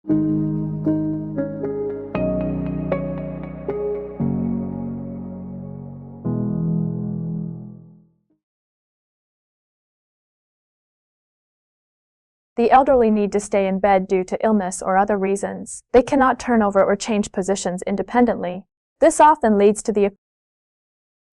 The elderly need to stay in bed due to illness or other reasons. They cannot turn over or change positions independently. This often leads to the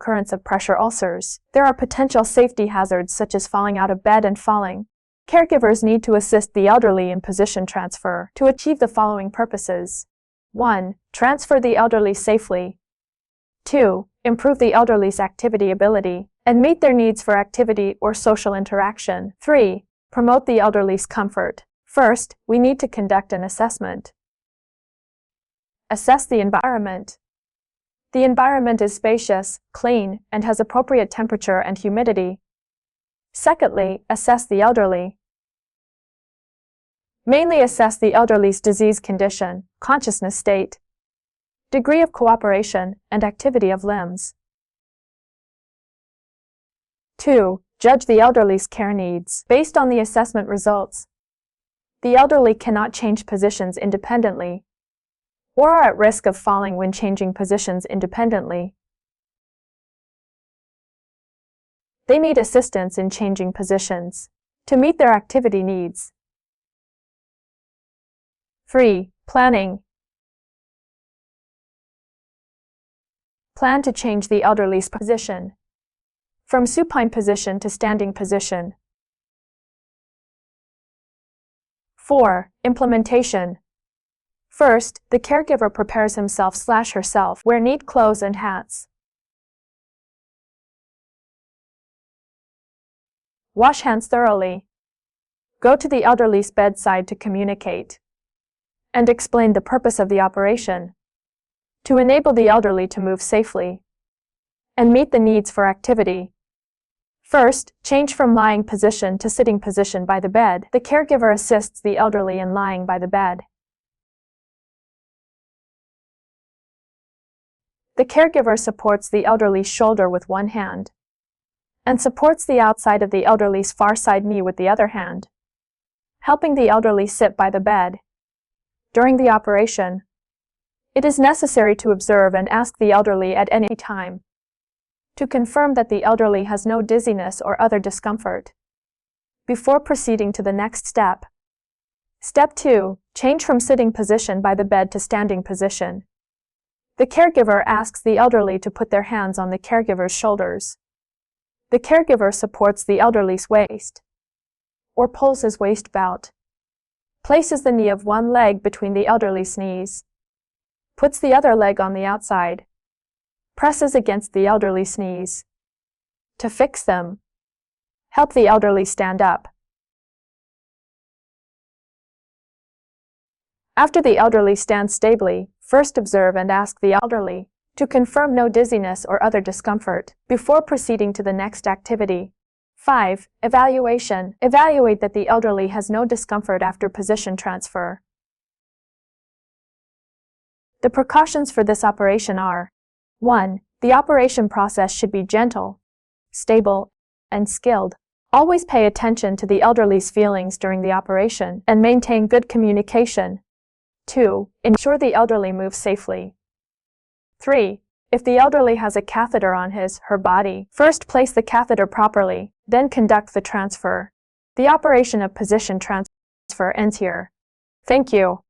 occurrence of pressure ulcers. There are potential safety hazards such as falling out of bed and falling. Caregivers need to assist the elderly in position transfer to achieve the following purposes. 1. Transfer the elderly safely. 2. Improve the elderly's activity ability and meet their needs for activity or social interaction. 3. Promote the elderly's comfort. First, we need to conduct an assessment. Assess the environment. The environment is spacious, clean, and has appropriate temperature and humidity. Secondly, assess the elderly. Mainly assess the elderly's disease condition, consciousness state, degree of cooperation, and activity of limbs. 2. Judge the elderly's care needs. Based on the assessment results, the elderly cannot change positions independently or are at risk of falling when changing positions independently. They need assistance in changing positions to meet their activity needs. 3. Planning. Plan to change the elderly's position from supine position to standing position. 4. Implementation. First, the caregiver prepares himself/herself, wear neat clothes and hats. Wash hands thoroughly. Go to the elderly's bedside to communicate and explain the purpose of the operation to enable the elderly to move safely and meet the needs for activity. First, change from lying position to sitting position by the bed. The caregiver assists the elderly in lying by the bed. The caregiver supports the elderly's shoulder with one hand and supports the outside of the elderly's far side knee with the other hand, helping the elderly sit by the bed. During the operation, it is necessary to observe and ask the elderly at any time to confirm that the elderly has no dizziness or other discomfort before proceeding to the next step. Step 2. Change from sitting position by the bed to standing position. The caregiver asks the elderly to put their hands on the caregiver's shoulders. The caregiver supports the elderly's waist or pulls his waist belt, places the knee of one leg between the elderly's knees, puts the other leg on the outside, presses against the elderly's knees to fix them. Help the elderly stand up. After the elderly stands stably, first observe and ask the elderly to confirm no dizziness or other discomfort before proceeding to the next activity. 5. Evaluation. Evaluate that the elderly has no discomfort after position transfer. The precautions for this operation are: 1. The operation process should be gentle, stable, and skilled. Always pay attention to the elderly's feelings during the operation and maintain good communication. 2. Ensure the elderly moves safely. 3. If the elderly has a catheter on his/her body, first place the catheter properly, then conduct the transfer. The operation of position transfer ends here. Thank you.